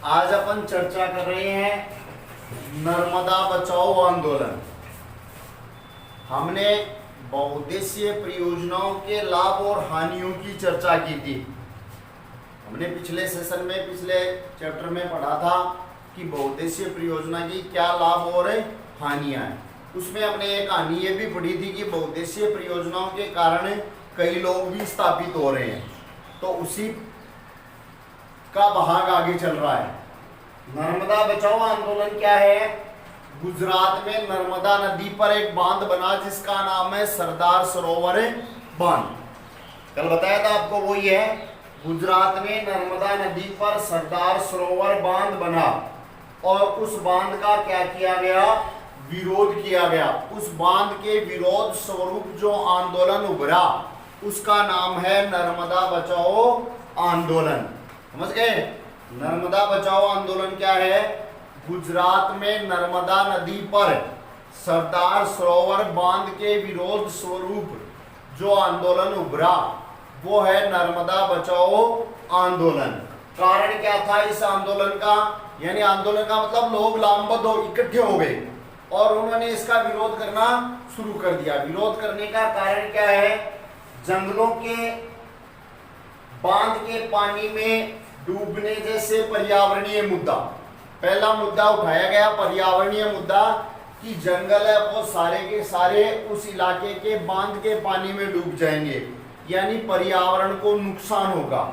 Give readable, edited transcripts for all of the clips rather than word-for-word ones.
आज अपन चर्चा कर रहे हैं नर्मदा बचाओ आंदोलन। हमने बहुउद्देशीय परियोजनाओं के लाभ और हानियों की चर्चा की थी। हमने पिछले सेशन में पिछले चैप्टर में पढ़ा था कि बहुउद्देशीय परियोजना की क्या लाभ और हानियां हैं। उसमें हमने एक हानि ये भी पढ़ी थी कि बहुउद्देशीय परियोजनाओं के कारण कई लोग भी स्थापित हो रहे हैं, तो उसी का भाग आगे चल रहा है। नर्मदा बचाओ आंदोलन क्या है? गुजरात में नर्मदा नदी पर एक बांध बना जिसका नाम है सरदार सरोवर बांध। कल बताया था आपको, वही है। गुजरात में नर्मदा नदी पर सरदार सरोवर बांध बना और उस बांध का क्या किया गया? विरोध किया गया। उस बांध के विरोध स्वरूप जो आंदोलन उभरा उसका नाम है नर्मदा बचाओ आंदोलन। समझ गए? नर्मदा बचाओ आंदोलन क्या है? गुजरात में नर्मदा नदी पर सरदार सरोवर बांध के विरोध स्वरूप जो आंदोलन उभरा वो है नर्मदा बचाओ आंदोलन। कारण क्या था इस आंदोलन का? यानी आंदोलन का मतलब लोग लामबद्ध हो इकट्ठे हो गए और उन्होंने इसका विरोध करना शुरू कर दिया। विरोध करने का कारण क्या है? जंगलों के बांध के पानी में डूबने जैसे पर्यावरणीय मुद्दा। पहला मुद्दा उठाया गया पर्यावरणीय मुद्दा कि जंगल है वो सारे के सारे उस इलाके के बांध के पानी में डूब जाएंगे, यानी पर्यावरण को नुकसान होगा।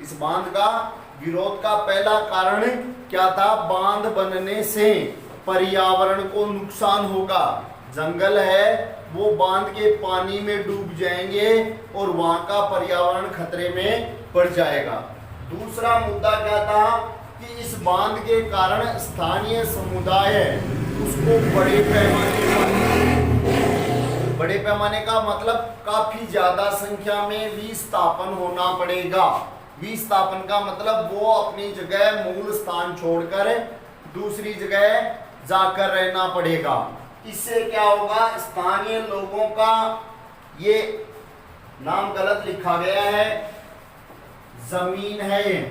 इस बांध का विरोध का पहला कारण क्या था? बांध बनने से पर्यावरण को नुकसान होगा। जंगल है वो बांध के पानी में डूब जाएंगे और वहां का पर्यावरण खतरे में पड़ जाएगा। दूसरा मुद्दा क्या था कि इस बांध के कारण स्थानीय समुदाय है उसको बड़े पैमाने का मतलब काफी ज्यादा संख्या में विस्थापन होना पड़ेगा। विस्थापन का मतलब वो अपनी जगह मूल स्थान छोड़कर दूसरी जगह जाकर रहना पड़ेगा। इससे क्या होगा? स्थानीय लोगों का, ये नाम गलत लिखा गया है, जमीन है,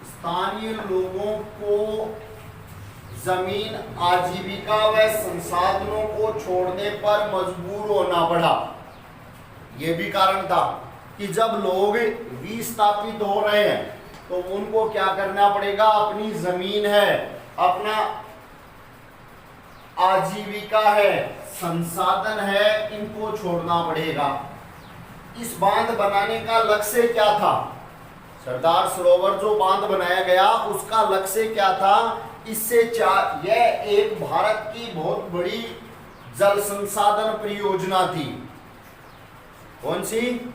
स्थानीय लोगों को जमीन, आजीविका व संसाधनों को छोड़ने पर मजबूर होना पड़ा। यह भी कारण था कि जब लोग विस्थापित हो रहे हैं तो उनको क्या करना पड़ेगा? अपनी जमीन है, अपना आजीविका है, संसाधन है, इनको छोड़ना पड़ेगा। इस बांध बनाने का लक्ष्य क्या था? सरदार सरोवर जो बांध बनाया गया उसका लक्ष्य क्या था? इससे यह एक भारत की बहुत बड़ी जल संसाधन परियोजना थी। कौन सी?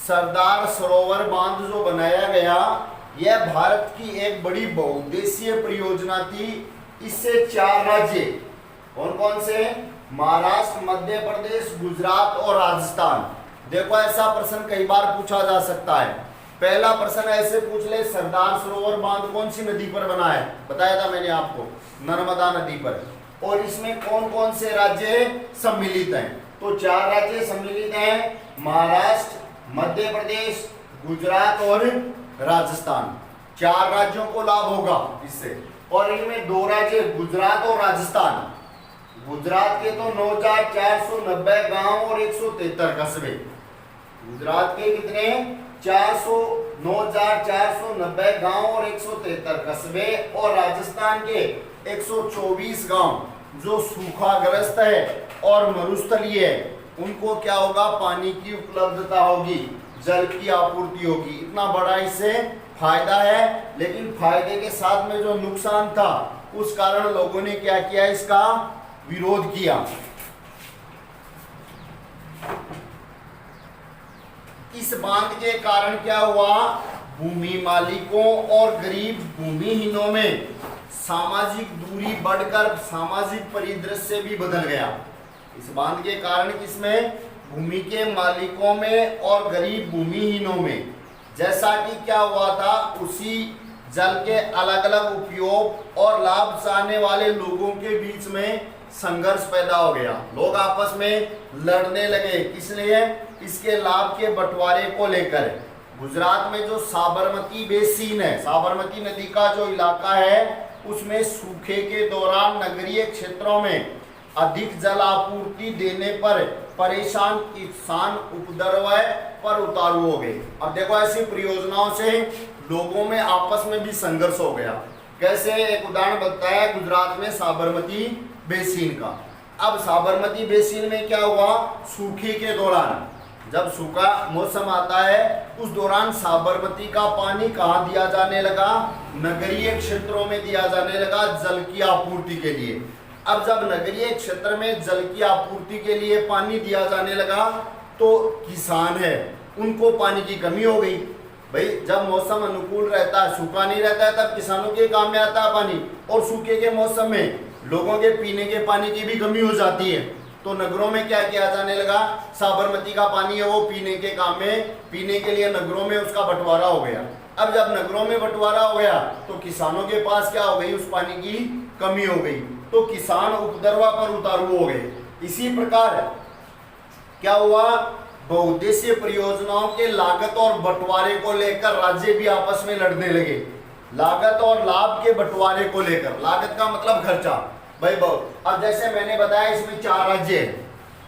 सरदार सरोवर बांध जो बनाया गया यह भारत की एक बड़ी बहुउद्देशीय परियोजना थी। इससे 4 राज्य, कौन कौन से? महाराष्ट्र, मध्य प्रदेश, गुजरात और राजस्थान। देखो ऐसा प्रश्न कई बार पूछा जा सकता है। पहला प्रश्न ऐसे पूछ ले, सरदार सरोवर बांध कौन सी नदी पर बना है? बताया था मैंने आपको, नर्मदा नदी पर। और इसमें कौन कौन से राज्य सम्मिलित हैं? तो 4 राज्य सम्मिलित हैं, महाराष्ट्र, मध्य प्रदेश, गुजरात और राजस्थान। 4 राज्यों को लाभ होगा इससे। और इनमें 2 राज्य गुजरात और राजस्थान। गुजरात के तो 9,490 गांव और 173 कस्बे। गुजरात के कितने? 9,490 गांव और 173 कस्बे। और राजस्थान के 124 गांव जो सूखाग्रस्त है और मरुस्थलीय है, उनको क्या होगा? पानी की उपलब्धता होगी, जल की आपूर्ति होगी। इतना बड़ा इससे फायदा है, लेकिन फायदे के साथ में जो नुकसान था उस कारण लोगों ने क्या किया? इसका विरोध किया। इस बांध के कारण क्या हुआ? भूमि मालिकों और गरीब भूमिहीनों में सामाजिक दूरी बढ़कर सामाजिक परिदृश्य भी बदल गया। इस बांध के कारण किसमें? भूमि के मालिकों में और गरीब भूमिहीनों में। जैसा कि क्या हुआ था, उसी जल के अलग अलग उपयोग और लाभ चाहने वाले लोगों के बीच में संघर्ष पैदा हो गया। लोग आपस में लड़ने लगे, किस लिए? इसके लाभ के बंटवारे को लेकर। गुजरात में जो साबरमती बेसिन है, साबरमती नदी का जो इलाका है, उसमें सूखे के दौरान नगरीय क्षेत्रों में अधिक जल आपूर्ति देने पर परेशान किसान उपद्रव पर उतारू हो गए। अब देखो, ऐसी परियोजनाओं से लोगों में आपस में भी संघर्ष हो गया। कैसे? एक उदाहरण बताया है गुजरात में साबरमती बेसिन का। अब साबरमती बेसिन में क्या हुआ, सूखे के दौरान, जब सूखा मौसम आता है उस दौरान साबरमती का पानी कहाँ दिया जाने लगा, नगरीय क्षेत्रों में दिया जाने लगा जल की आपूर्ति के लिए। अब जब नगरीय क्षेत्र में जल की आपूर्ति के लिए पानी दिया जाने लगा तो किसान है उनको पानी की कमी हो गई। भाई, जब मौसम अनुकूल रहता है, सूखा नहीं रहता है, तब किसानों के काम में आता है पानी, और सूखे के मौसम में लोगों के पीने के पानी की भी कमी हो जाती है। तो नगरों में क्या किया जाने लगा, साबरमती का पानी है वो पीने के काम में, पीने के लिए नगरों में उसका बंटवारा हो गया। अब जब नगरों में बंटवारा हो गया तो किसानों के पास क्या हो गई, उस पानी की कमी हो गई, तो किसान उपद्रव पर उतारू हो गए। इसी प्रकार क्या हुआ, बहुउद्देशीय परियोजनाओं के लागत और बंटवारे को लेकर राज्य भी आपस में लड़ने लगे। लागत और लाभ के बंटवारे को लेकर, लागत का मतलब खर्चा, भाई बहुत। अब जैसे मैंने बताया इसमें 4 राज्य है,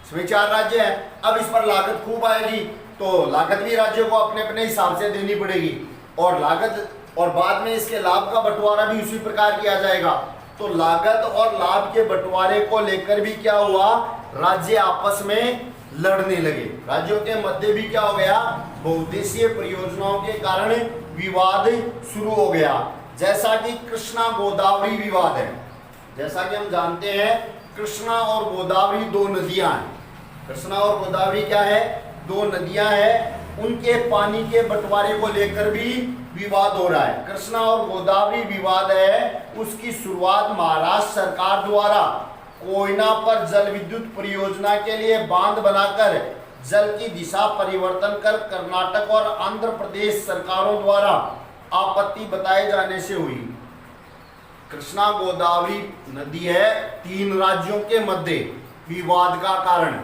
इसमें 4 राज्य है। अब इस पर लागत खूब आएगी तो लागत भी राज्यों को अपने अपने हिसाब से देनी पड़ेगी, और लागत और बाद में इसके लाभ का बंटवारा भी उसी प्रकार किया जाएगा। तो लागत और लाभ के बंटवारे को लेकर भी क्या हुआ, राज्य आपस में लड़ने लगे। राज्यों के मध्य भी क्या हो गया, बहुउद्देशीय परियोजनाओं के कारण विवाद शुरू हो गया। जैसा कि कृष्णा गोदावरी विवाद है, जैसा कि हम जानते हैं कृष्णा और गोदावरी 2 नदियां हैं। कृष्णा और गोदावरी क्या है, 2 नदियां हैं, उनके पानी के बंटवारे को लेकर भी विवाद हो रहा है। कृष्णा और गोदावरी विवाद है, उसकी शुरुआत महाराष्ट्र सरकार द्वारा कोयना पर जल विद्युत परियोजना के लिए बांध बनाकर जल की दिशा परिवर्तन कर कर्नाटक और आंध्र प्रदेश सरकारों द्वारा आपत्ति बताए जाने से हुई। कृष्णा गोदावरी नदी है 3 राज्यों के मध्य विवाद का कारण।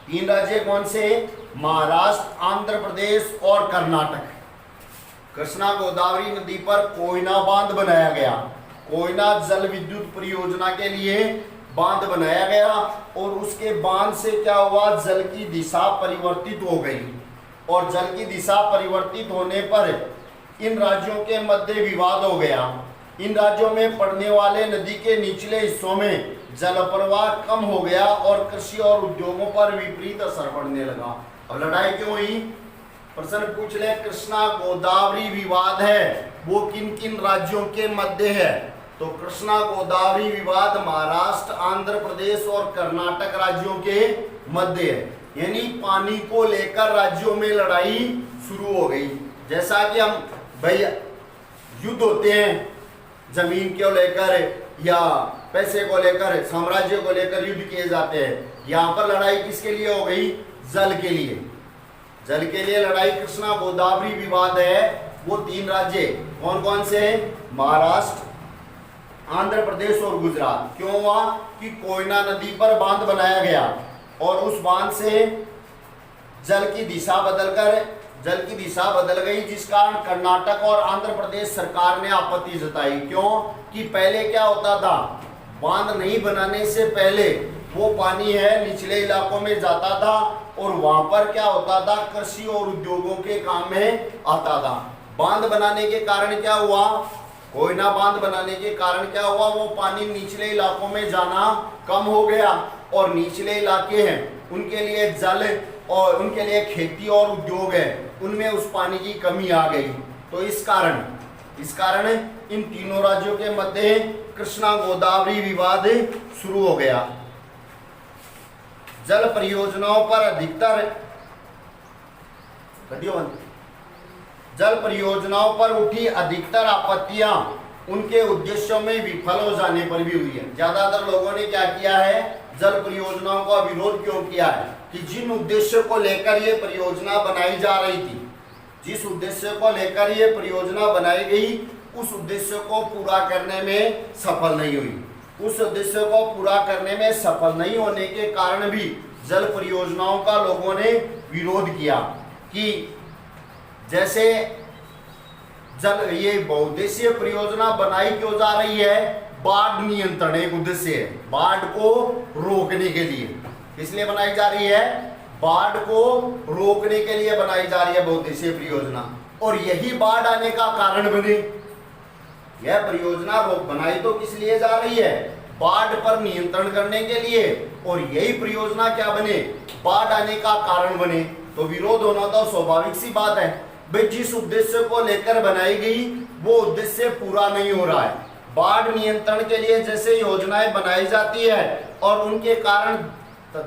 3 राज्य कौन से? महाराष्ट्र, आंध्र प्रदेश और कर्नाटक। कृष्णा गोदावरी नदी पर कोयना बांध बनाया गया, कोयना जल विद्युत परियोजना के लिए बांध बनाया गया, और उसके बांध से क्या हुआ, जल की दिशा परिवर्तित हो गई, और जल की दिशा परिवर्तित होने पर इन राज्यों के मध्य विवाद हो गया। इन राज्यों में पड़ने वाले नदी के निचले हिस्सों में जल प्रवाह कम हो गया और कृषि और उद्योगों पर विपरीत असर पड़ने लगा। अब लड़ाई क्यों हुई? प्रश्न पूछ ले, कृष्णा गोदावरी विवाद है वो किन किन राज्यों के मध्य है? तो कृष्णा गोदावरी विवाद महाराष्ट्र, आंध्र प्रदेश और कर्नाटक राज्यों के मध्य है। यानी पानी को लेकर राज्यों में लड़ाई शुरू हो गई। जैसा कि हम भाई युद्ध होते हैं जमीन को लेकर या पैसे को लेकर, साम्राज्य को लेकर युद्ध किए जाते हैं, यहाँ पर लड़ाई किसके लिए हो गई? जल के लिए। जल के लिए लड़ाई कृष्णा गोदावरी विवाद है वो 3 राज्य कौन कौन से हैं? महाराष्ट्र, आंध्र प्रदेश और गुजरात। क्यों हुआ? कि कोयना नदी पर बांध बनाया गया और उस बांध से जल की दिशा बदल गई, जिस कारण कर्नाटक और आंध्र प्रदेश सरकार ने आपत्ति जताई। क्यों? कि पहले क्या होता था, बांध नहीं बनाने से पहले वो पानी है निचले इलाकों में जाता था और वहां पर क्या होता था, कृषि और उद्योगों के काम में आता था। बांध बनाने के कारण क्या हुआ, कोयना बांध बनाने के कारण क्या हुआ, वो पानी निचले इलाकों में जाना कम हो गया, और निचले इलाके हैं उनके लिए जल और उनके लिए खेती और उद्योग है, उनमें उस पानी की कमी आ गई। तो इस कारण इन तीनों राज्यों के मध्य कृष्णा गोदावरी विवाद शुरू हो गया। जल परियोजनाओं पर उठी अधिकतर आपत्तियां उनके उद्देश्यों में विफल हो जाने पर भी हुई है। ज्यादातर लोगों ने क्या किया है, जल परियोजनाओं का विरोध क्यों किया है? कि जिन उद्देश्यों को लेकर ये परियोजना बनाई जा रही थी, जिस उद्देश्य को लेकर ये परियोजना बनाई गई, उस उद्देश्य को पूरा करने में सफल नहीं हुई। उस उद्देश्य को पूरा करने में सफल नहीं होने के कारण भी जल परियोजनाओं का लोगों ने विरोध किया कि जैसे जल ये बहुउद्देशीय परियोजना बनाई क्यों जा रही है? बाढ़ नियंत्रण एक उद्देश्य है, बाढ़ को रोकने के लिए। इसलिए बनाई जा रही है, बाढ़ को रोकने के लिए बनाई जा रही है बहुउद्देशीय परियोजना। और यही बाढ़ आने का कारण बने। यह परियोजना बनाई तो किस लिए जा रही है? बाढ़ पर नियंत्रण करने के लिए। और यही परियोजना क्या बने? बाढ़ आने का कारण बने। तो विरोध होना तो स्वाभाविक सी बात है भाई, जिस उद्देश्य को लेकर बनाई गई वो उद्देश्य पूरा नहीं हो रहा है। बाढ़ नियंत्रण के लिए जैसे योजनाएं बनाई जाती है और उनके कारण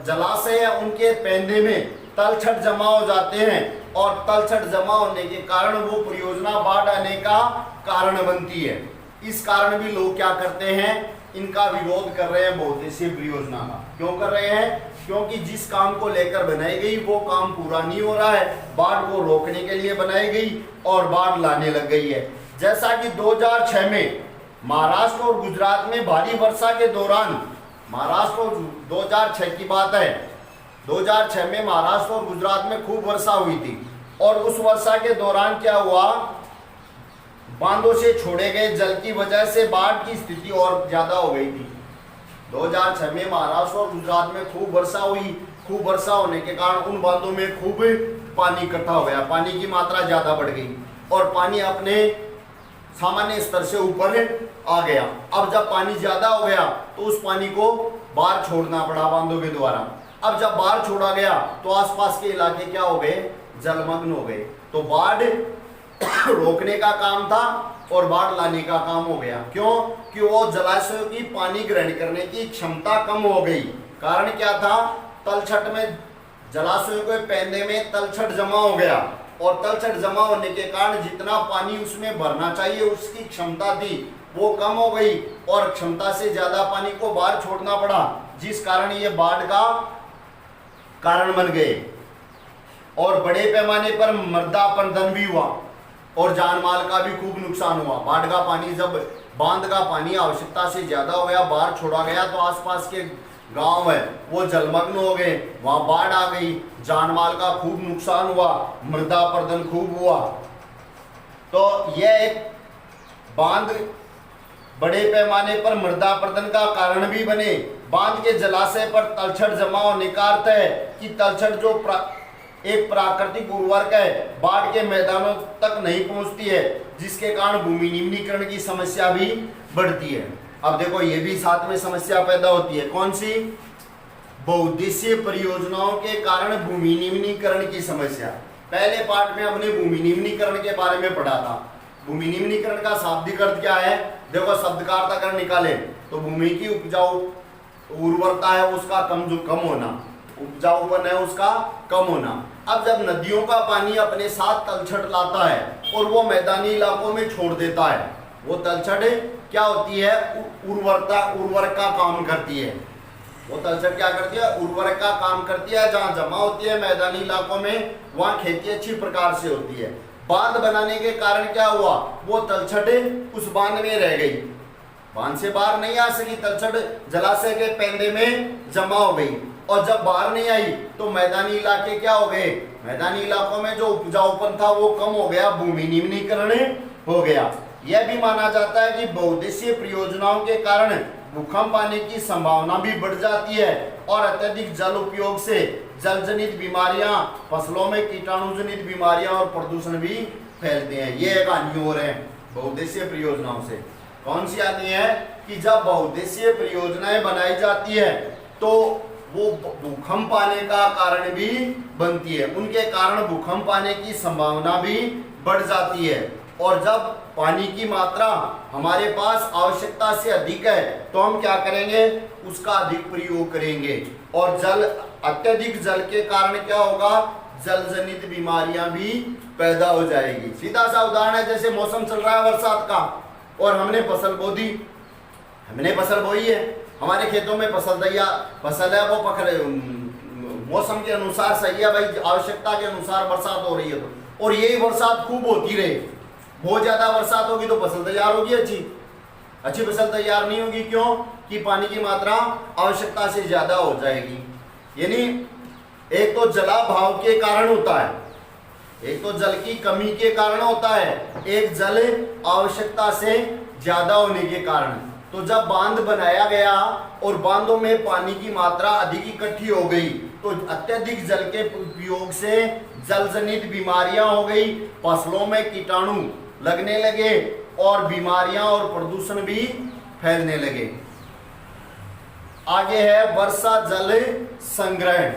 जलाशय उनके पैंदे में तलछट जमा हो जाते हैं और तलछट जमा होने के कारण वो परियोजना बाढ़ आने का कारण बनती है। इस कारण भी लोग क्या करते हैं? इनका विरोध कर रहे हैं बहुउद्देशीय परियोजना का। क्यों कर रहे हैं? क्योंकि जिस काम को लेकर बनाई गई वो काम पूरा नहीं हो रहा है, बाढ़ को रोकने के लिए बनाई गई और बाढ़ लाने लग गई है। जैसा कि 2006 में महाराष्ट्र और गुजरात में भारी वर्षा के दौरान, महाराष्ट्र और 2006 की बात है, 2006 में महाराष्ट्र और गुजरात में खूब वर्षा हुई थी और उस वर्षा के दौरान क्या हुआ? बांधों से छोड़े गए जल की वजह से बाढ़ की स्थिति और ज्यादा हो गई थी। 2006 में महाराष्ट्र और गुजरात में खूब वर्षा हुई। खूब वर्षा होने के कारण उन बांधों में खूब पानी इकट्ठा हो गया, पानी की मात्रा ज्यादा बढ़ गई और पानी अपने सामान्य स्तर से ऊपर आ गया। अब जब पानी ज्यादा हो गया तो उस पानी को बाहर छोड़ना पड़ा बांधों के द्वारा। अब जब बाहर छोड़ा गया तो आसपास के इलाके क्या हो गए? जलमग्न हो गए। तो बाढ़ रोकने का काम था और बाढ़ लाने का काम हो गया। क्यों? कि वो जलाशयों की पानी ग्रहण करने की क्षमता कम हो गई। कारण क्या था? तलछट में, जलाशयों के पैंदे में तलछट जमा हो गया और तलछट जमा होने के कारण जितना पानी उसमें भरना चाहिए उसकी क्षमता थी वो कम हो गई और क्षमता से ज्यादा पानी को बाहर छोड़ना पड़ा, जिस कारण ये बाढ़ का कारण बन गए और बड़े पैमाने पर मृदा अपरदन भी हुआ और जान माल का भी खूब नुकसान हुआ। बाढ़ का पानी, जब बांध का पानी आवश्यकता से ज्यादा हो गया, बाहर छोड़ा गया तो आसपास के गांव है वो जलमग्न हो गए, वहां बाढ़ आ गई, जान माल का खूब नुकसान हुआ, मृदा अपरदन खूब हुआ। तो यह एक बांध बड़े पैमाने पर मृदा अपरदन का कारण भी बने। बांध के जलाशय पर तलछट जमा होने का अर्थ है कि तलछट जो एक प्राकृतिक उर्वरक है, बाढ़ के मैदानों तक नहीं पहुंचती है, जिसके कारण भूमि निम्नीकरण की समस्या भी बढ़ती है। अब देखो ये भी साथ में समस्या पैदा होती है। कौन सी? बहुउद्देशीय परियोजनाओं के कारण भूमि निम्नीकरण की समस्या। पहले पार्ट में हमने भूमि निम्नीकरण के बारे में पढ़ा था। भूमि निम्नीकरण का शाब्दिक अर्थ क्या है? देखो शब्द का अर्थ अगर निकाले तो भूमि की उपजाऊ उर्वरता है उसका कम होना, उपजाऊपन है उसका कम होना। अब जब नदियों का पानी अपने साथ तलछट लाता है और वो मैदानी इलाकों में छोड़ देता है, वो तलछट क्या होती है? उर्वरक का काम करती है। वो तलछट क्या करती है? उर्वरक का काम करती है। जहाँ जमा होती है मैदानी इलाकों में वहाँ खेती अच्छी प्रकार से होती है। बांध बनाने के कारण क्या हुआ? वो तलछट उस बांध में रह गई, बांध से बाहर नहीं आ सकी, तलछट जलाशय के पैंदे में जमा हो गई और जब बाहर नहीं आई तो मैदानी इलाके क्या हो गए? मैदानी इलाकों में जो उपजाऊपन था वो कम हो गया, भूमि निम्नीकरण हो गया। यह भी माना जाता है कि बहुउद्देशीय परियोजनाओं के कारण भूकंप आने की संभावना भी बढ़ जाती है और अत्यधिक जल उपयोग से जल जनित बीमारियां, फसलों में कीटाणु जनित बीमारियां और प्रदूषण भी फैलते हैं। ये एक हानि हो रहे हैं बहुउद्देशीय परियोजनाओं से। कौन सी आती है? कि जब बहुउद्देशीय परियोजनाएं बनाई जाती है तो वो भूकंप आने का कारण भी बनती है, उनके कारण भूकंप आने की संभावना भी बढ़ जाती है। और जब पानी की मात्रा हमारे पास आवश्यकता से अधिक है तो हम क्या करेंगे? उसका अधिक प्रयोग करेंगे और अत्यधिक जल के कारण क्या होगा? जल जनित बीमारियां भी पैदा हो जाएगी। सीधा सा उदाहरण है, जैसे मौसम चल रहा है बरसात का और हमने फसल बो दी, हमने फसल बोई है, हमारे खेतों में फसल है, वो पकड़े मौसम के अनुसार सही है भाई, आवश्यकता के अनुसार बरसात हो रही है तो, और यही बरसात खूब होती रहे, बहुत ज्यादा बरसात होगी तो फसल तैयार होगी, अच्छी फसल तैयार नहीं होगी। क्यों? कि पानी की मात्रा आवश्यकता से ज्यादा हो जाएगी। यानी एक तो जलाभाव के कारण होता है, एक तो जल की कमी के कारण होता है, एक जल आवश्यकता से ज्यादा होने के कारण। तो जब बांध बनाया गया और बांधों में पानी की मात्रा अधिक इकट्ठी हो गई तो अत्यधिक जल के उपयोग से जल जनित बीमारियां हो गई, फसलों में कीटाणु लगने लगे और बीमारियां और प्रदूषण भी फैलने लगे। आगे है वर्षा जल संग्रहण।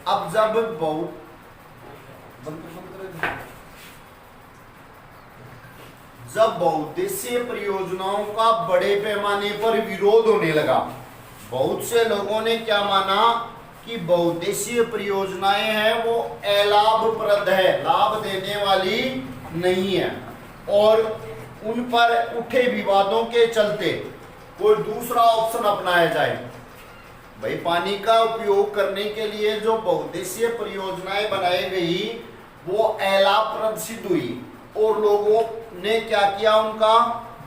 अब जब बहुउद्देशीय परियोजनाओं का बड़े पैमाने पर विरोध होने लगा, बहुत से लोगों ने क्या माना कि बहुउद्देशीय परियोजनाएं हैं वो अलाभप्रद है, लाभ देने वाली नहीं है, और उन पर उठे विवादों के चलते कोई दूसरा ऑप्शन अपनाया जाए। भाई पानी का उपयोग करने के लिए जो बहुउद्देशीय परियोजनाएं बनाई गई वो अलाभप्रद सिद्ध हुई और लोगों ने क्या किया, उनका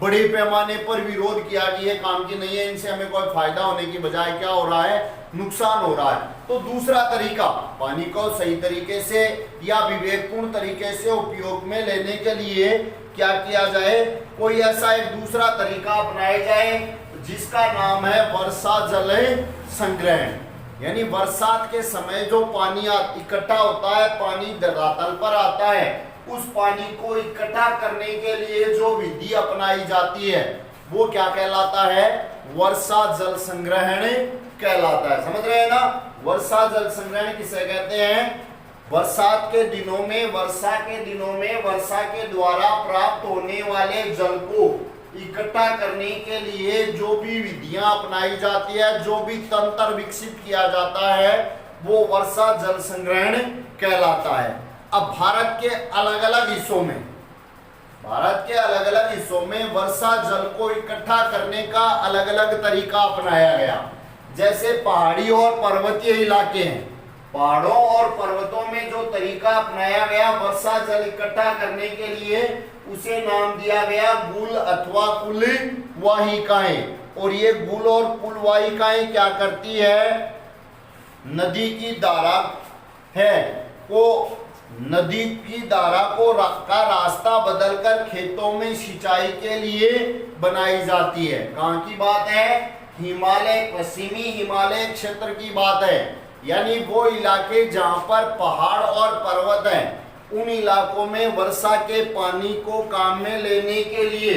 बड़े पैमाने पर विरोध किया कि ये काम की नहीं है, इनसे हमें कोई फायदा होने की बजाय क्या हो रहा है, नुकसान हो रहा है। तो दूसरा तरीका, पानी को सही तरीके से या विवेकपूर्ण तरीके से उपयोग में लेने के लिए क्या किया जाए, कोई ऐसा एक दूसरा तरीका अपनाया जाए जिसका नाम है वर्षा जल संग्रहण। यानी बरसात के समय जो पानी इकट्ठा होता है, पानी धरातल पर आता है, उस पानी को इकट्ठा करने के लिए जो विधि अपनाई जाती है वो क्या कहलाता है, वर्षा जल संग्रहण कहलाता है। समझ रहे हैं ना, वर्षा जल संग्रहण किसे कहते हैं? बरसात के दिनों में, वर्षा के द्वारा प्राप्त होने वाले जल को इकट्ठा करने के लिए जो भी विधियां अपनाई जाती है, जो भी तंत्र विकसित किया जाता है, वो वर्षा जल संग्रहण कहलाता है। अब भारत के अलग अलग हिस्सों में वर्षा जल को इकट्ठा करने का अलग अलग तरीका अपनाया गया। जैसे पहाड़ी और पर्वतीय इलाके हैं, पहाड़ों और पर्वतों में जो तरीका अपनाया गया वर्षा जल इकट्ठा करने के लिए, उसे नाम दिया गया गुल अथवा कुल वाहिकाएं। और ये गुल और कुल वाहिकाएं क्या करती है, नदी की धारा का रास्ता बदलकर खेतों में सिंचाई के लिए बनाई जाती है। कहाँ की बात है? पश्चिमी हिमालय क्षेत्र की बात है। यानी वो इलाके जहां पर पहाड़ और पर्वत हैं, उन इलाकों में वर्षा के पानी को काम में लेने के लिए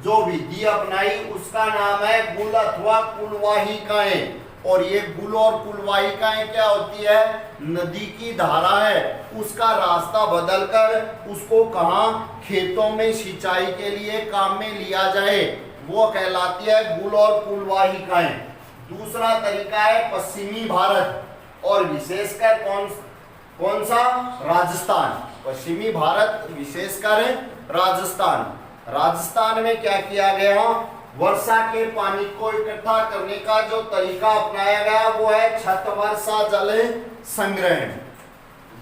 जो विधि अपनाई उसका नाम है गुल अथवा कुलवाहिकाएं। और ये गुल और कुलवाहिकाएं क्या होती है, नदी की धारा है, उसका रास्ता बदलकर उसको कहां, खेतों में सिंचाई के लिए काम में लिया जाए, वो कहलाती है गुल और कुलवाहिकाएं। दूसरा तरीका है पश्चिमी भारत और विशेषकर कौन सा, राजस्थान। पश्चिमी भारत विशेषकर राजस्थान में क्या किया गया, वर्षा के पानी को इकट्ठा करने का जो तरीका अपनाया गया वो है छत वर्षा जल संग्रहण।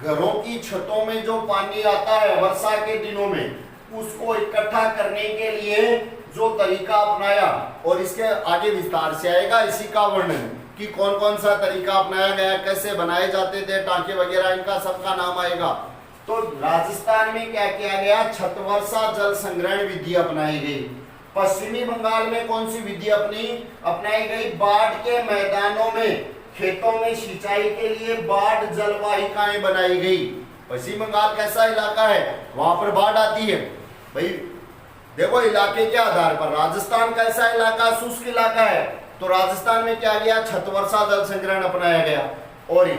घरों की छतों में जो पानी आता है वर्षा के दिनों में, उसको इकट्ठा करने के लिए जो तरीका अपनाया, और इसके आगे विस्तार से आएगा इसी का वर्णन कि कौन कौन सा तरीका अपनाया गया, कैसे बनाए जाते थे टांके वगैरह, इनका सबका नाम आएगा। तो राजस्थान में क्या किया गया, छत वर्षा जल संग्रहण विधि अपनाई गई। पश्चिमी बंगाल में कौन सी विधि अपनाई गई, बाढ़ के मैदानों में खेतों में सिंचाई के लिए बाढ़ जलवाहिकाएं बनाई गई। पश्चिम बंगाल कैसा इलाका है, वहां पर बाढ़ आती है। भाई देखो इलाके के आधार पर, राजस्थान कैसा इलाका, शुष्क इलाका है, तो राजस्थान में क्या गया, छत वर्षा जल संग्रहण अपनाया गया। और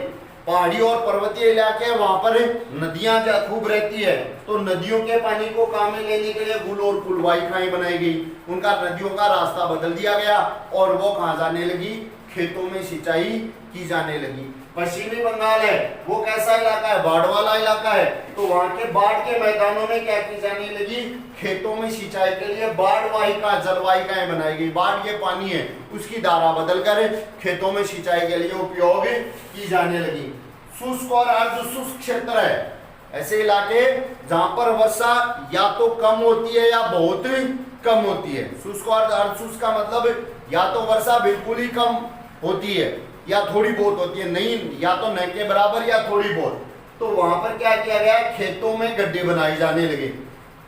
पहाड़ी और पर्वतीय इलाके वहां पर नदियां खूब रहती है, तो नदियों के पानी को काम में लेने के लिए गुल और कुलवाहिकाएं बनाई गई। उनका नदियों का रास्ता बदल दिया गया और वो कहां जाने लगी, खेतों में सिंचाई की जाने लगी। पश्चिमी बंगाल है, वो कैसा इलाका है, बाढ़ वाला इलाका है, तो वहां के बाढ़ के मैदानों में क्या की जाने लगी, खेतों में सिंचाई के लिए बाढ़ वाहिका जलवाहिकाएं बनाई गई। बाढ़ के पानी है उसकी धारा बदलकर खेतों में सिंचाई के लिए उपयोग की जाने लगी। शुष्क और अर्ध शुष्क क्षेत्र है, ऐसे इलाके जहां पर वर्षा या तो कम होती है या बहुत कम होती है। शुष्क और अर्ध शुष्क का मतलब या तो वर्षा बिल्कुल ही कम होती है या थोड़ी बहुत होती है, नहीं या तो न के बराबर या थोड़ी बहुत। तो वहां पर क्या किया गया, खेतों में गड्ढे बनाए जाने लगे,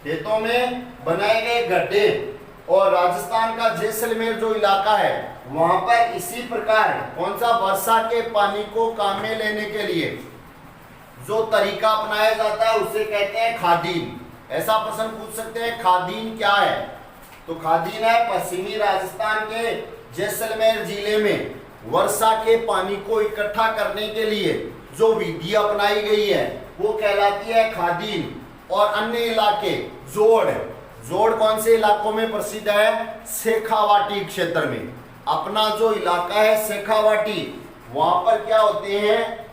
खेतों में बनाए गए गड्ढे। और राजस्थान का जैसलमेर जो इलाका है वहां पर इसी प्रकार कौन सा, वर्षा के पानी को काम में लेने के लिए जो तरीका अपनाया जाता है उसे कहते हैं खादीन। ऐसा प्रश्न पूछ सकते हैं खादीन क्या है, तो खादीन है पश्चिमी राजस्थान के जैसलमेर जिले में वर्षा के पानी को इकट्ठा करने के लिए जो विधि अपनाई गई है वो कहलाती है खादीन। और अन्य इलाके जोड़, जोड़ कौन से इलाकों में प्रसिद्ध है, शेखावाटी क्षेत्र में। अपना जो इलाका है शेखावाटी, वहां पर क्या होते हैं,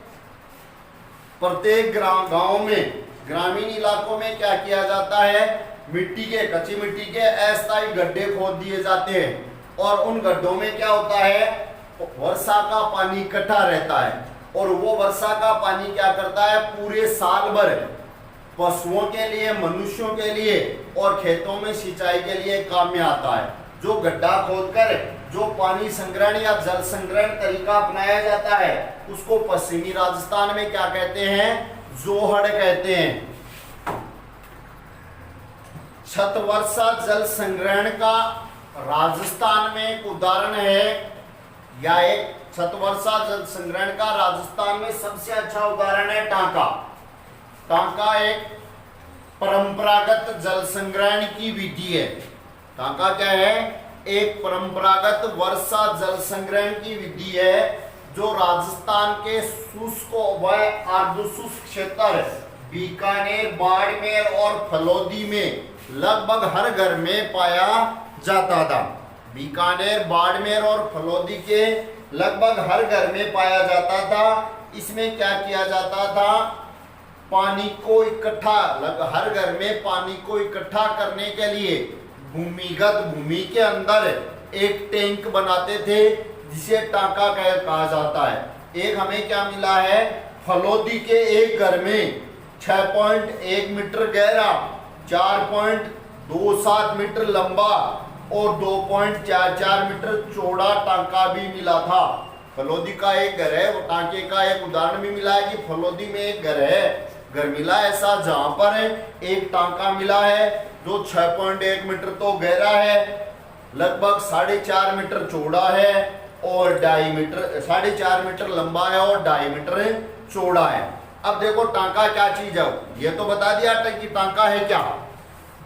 प्रत्येक गांव में, ग्रामीण इलाकों में क्या किया जाता है, मिट्टी के, कच्ची मिट्टी के अस्थायी गड्ढे खोद दिए जाते हैं। और उन गड्ढों में क्या होता है, वर्षा का पानी इकट्ठा रहता है। और वो वर्षा का पानी क्या करता है, पूरे साल भर पशुओं के लिए, मनुष्यों के लिए और खेतों में सिंचाई के लिए काम में आता है। जो गड्ढा खोदकर जो पानी संग्रहण या जल संग्रहण तरीका अपनाया जाता है उसको पश्चिमी राजस्थान में क्या कहते हैं, जोहड़ कहते हैं। छत वर्षा जल संग्रहण का राजस्थान में एक उदाहरण है, या एक छत वर्षा जल संग्रहण का राजस्थान में सबसे अच्छा उदाहरण है टांका। टांका एक परंपरागत जल संग्रहण की विधि है। टांका क्या है, एक परंपरागत वर्षा जल संग्रहण की विधि है जो राजस्थान के शुष्क व अर्धशुष्क क्षेत्र बीकानेर, बाड़मेर और फलोदी में लगभग हर घर में पाया जाता था। बीकानेर, बाड़मेर और फलोदी के लगभग हर घर में पाया जाता था। इसमें क्या किया जाता था, पानी को इकट्ठा, हर घर में पानी को इकट्ठा करने के लिए भूमिगत, भूमि के अंदर एक टैंक बनाते थे जिसे टांका कहा जाता है। एक हमें क्या मिला है, फलोदी के एक घर में 6.1 मीटर गहरा, 4.27 मीटर लंबा और 2.44 मीटर चौड़ा टांका भी मिला था। फलोदी का एक घर है, वो टांके का एक उदाहरण भी मिला है कि फलोदी में एक घर है, घर मिला ऐसा जहां पर एक टांका मिला है जो 6.1 मीटर तो गहरा है, लगभग 4.5 मीटर चौड़ा है और 2.5 मीटर, 4.5 मीटर लंबा है और 2.5 मीटर चौड़ा है। अब देखो टांका क्या चीज है, ये तो बता दिया कि टांका है क्या।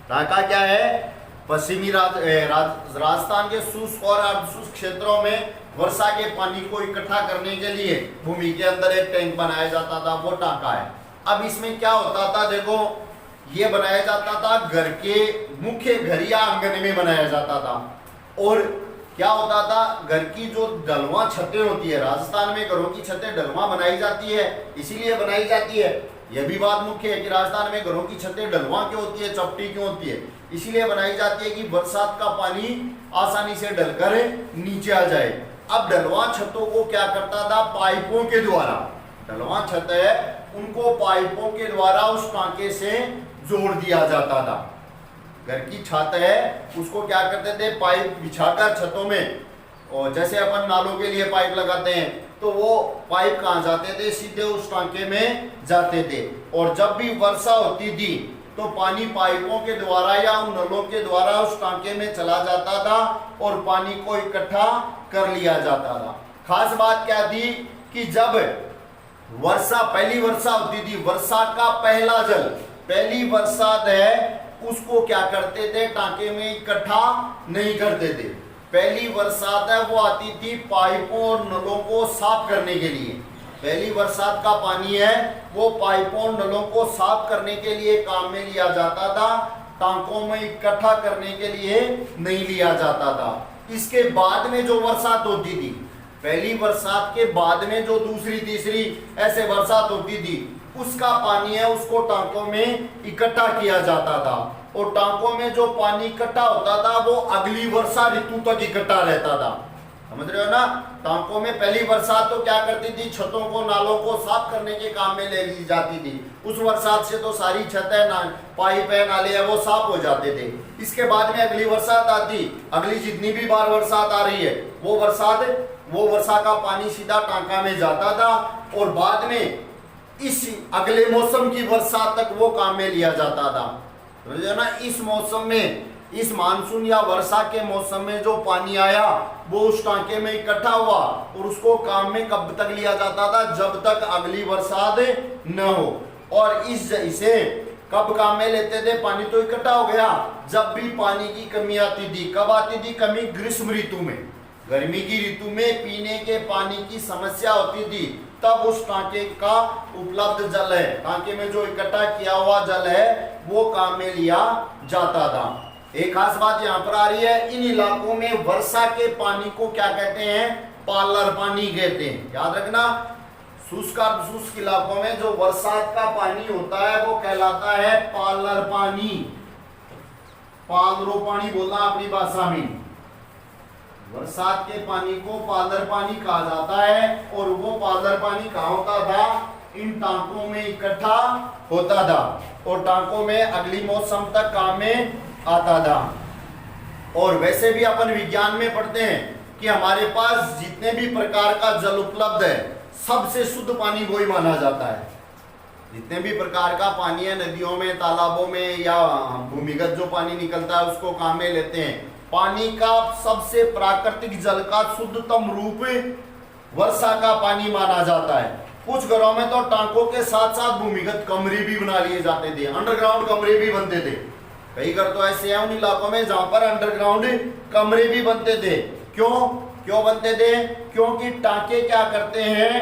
टांका क्या है, पश्चिमी राजस्थान के शुष्क और अर्धशुष्क क्षेत्रों में वर्षा के पानी को इकट्ठा करने के लिए भूमि के अंदर एक टैंक बनाया जाता था, वो टांका है। अब इसमें क्या होता था, देखो ये बनाया जाता था घर के मुख्य घर या आंगन में बनाया जाता था। और क्या होता था, घर की जो ढलवा छतें होती है, राजस्थान में घरों की छतें ढलवा बनाई जाती है, इसीलिए बनाई जाती है। यह भी बात मुख्य है कि राजस्थान में घरों की छतें ढलवा क्यों होती है, चपटी क्यों होती है, इसीलिए बनाई जाती है कि बरसात का पानी आसानी से ढलकर नीचे आ जाए। अब ढलवा छतों को क्या करता था, पाइपों के द्वारा, ढलवा छत है उनको पाइपों के द्वारा उस टांके से जोड़ दिया जाता था। घर की छत है उसको क्या करते थे, पाइप बिछाकर छतों में, और जैसे अपन नालों के लिए पाइप लगाते हैं तो वो पाइप कहाँ जाते थे, सीधे उस टांके में जाते थे। और जब भी वर्षा होती थी तो पानी पाइपों के द्वारा या उन नलों के द्वारा उस टांके में चला जाता था और पानी को इकट्ठा कर लिया जाता था। खास बात क्या थी कि जब वर्षा, पहली वर्षा होती थी, वर्षा का पहला जल, पहली बरसात है उसको क्या करते थे, टांके में इकट्ठा नहीं करते थे। पहली बरसात है वो आती थी पाइपों और नलों को साफ करने के लिए। पहली बरसात का पानी है वो पाइपों और नलों को साफ करने के लिए काम में लिया जाता था, टांकों में इकट्ठा करने के लिए नहीं लिया जाता था। इसके बाद में जो बरसात होती थी, पहली बरसात के बाद में जो दूसरी तीसरी ऐसे बरसात होती थी, उसका पानी है उसको टांकों में इकट्ठा किया जाता था। और टांकों में जो पानी इकट्ठा होता था वो अगली वर्षा ऋतु तक इकट्ठा रहता था। समझ रहे हो ना, टांकों में पहली बरसात तो क्या करती थी, छतों को, नालों को साफ करने के काम में ले ली जाती थी। उस बरसात से तो सारी छत है ना, पाइप है, नाले है, वो साफ हो जाते थे। इसके बाद में अगली बरसात आती, अगली जितनी भी बार बरसात आ रही है वो बरसात वो वर्षा का पानी सीधा टांका में जाता था और बाद में इस अगले मौसम की वर्षा तक वो काम में लिया जाता था। समझे ना, इस मौसम में, इस मानसून या वर्षा के मौसम में जो पानी आया वो उस टांके में इकट्ठा हुआ और उसको काम में कब तक लिया जाता था, जब तक अगली बरसात न हो। और इसे कब काम में लेते थे, पानी तो इकट्ठा हो गया, जब भी पानी की कमी आती थी। कब आती थी कमी? ग्रीष्म ऋतु में, गर्मी की ऋतु में पीने के पानी की समस्या होती थी, तब उस टांके का उपलब्ध जल है, टांके में जो इकट्ठा किया हुआ जल है वो काम में लिया जाता था। एक खास बात यहाँ पर आ रही है, इन इलाकों में वर्षा के पानी को क्या कहते हैं? पालर पानी कहते हैं। याद रखना, शुष्क इलाकों में जो बरसात का पानी होता है वो कहलाता है पालर पानी। पालरो पानी बोलना अपनी भाषा में। बरसात के पानी को पालर पानी कहा जाता है और वो पालर पानी कहाँ होता था? इन टांकों में इकट्ठा होता था और टांकों में अगली मौसम तक काम में आता था। और वैसे भी अपन विज्ञान में पढ़ते हैं कि हमारे पास जितने भी प्रकार का जल उपलब्ध है सबसे शुद्ध पानी वही माना जाता है। जितने भी प्रकार का पानी है नदियों में, तालाबों में या भूमिगत जो पानी निकलता है उसको काम में लेते हैं। पानी का सबसे प्राकृतिक जल का शुद्धतम रूप वर्षा का पानी माना जाता है। कुछ घरों में तो टांकों के साथ साथ भूमिगत कमरे भी बना लिए जाते थे, अंडरग्राउंड कमरे भी बनते थे। कई घर तो ऐसे हैं उन इलाकों में जहां पर अंडरग्राउंड कमरे भी बनते थे। क्यों बनते थे? क्योंकि टांके क्या करते हैं,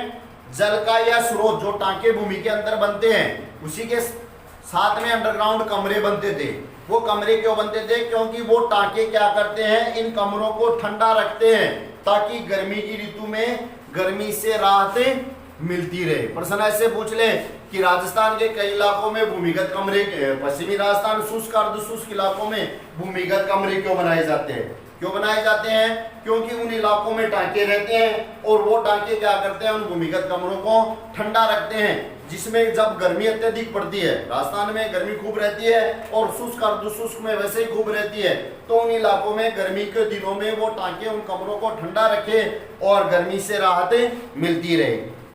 जल का या स्रोत जो टांके भूमि के अंदर बनते हैं उसी के साथ में अंडरग्राउंड कमरे बनते थे। वो कमरे क्यों बनते थे? क्योंकि वो टांके क्या करते हैं, इन कमरों को ठंडा रखते हैं ताकि गर्मी की ऋतु में गर्मी से राहत मिलती रहे। प्रश्न ऐसे पूछ ले कि राजस्थान के कई इलाकों में भूमिगत कमरे, पश्चिमी राजस्थान शुष्क अर्ध शुष्क इलाकों में भूमिगत कमरे क्यों बनाए जाते हैं? क्यों बनाए जाते हैं? क्योंकि उन इलाकों में टांके रहते हैं और वो टांके क्या करते हैं, उन भूमिगत कमरों को ठंडा रखते हैं, जिसमें जब गर्मी अत्यधिक पड़ती है, राजस्थान में गर्मी खूब रहती है और शुष्क अर्ध शुष्क में वैसे ही खूब रहती है, तो उन इलाकों में गर्मी के दिनों में वो टांके उन कमरों को ठंडा रखे और गर्मी से राहत मिलती रहे।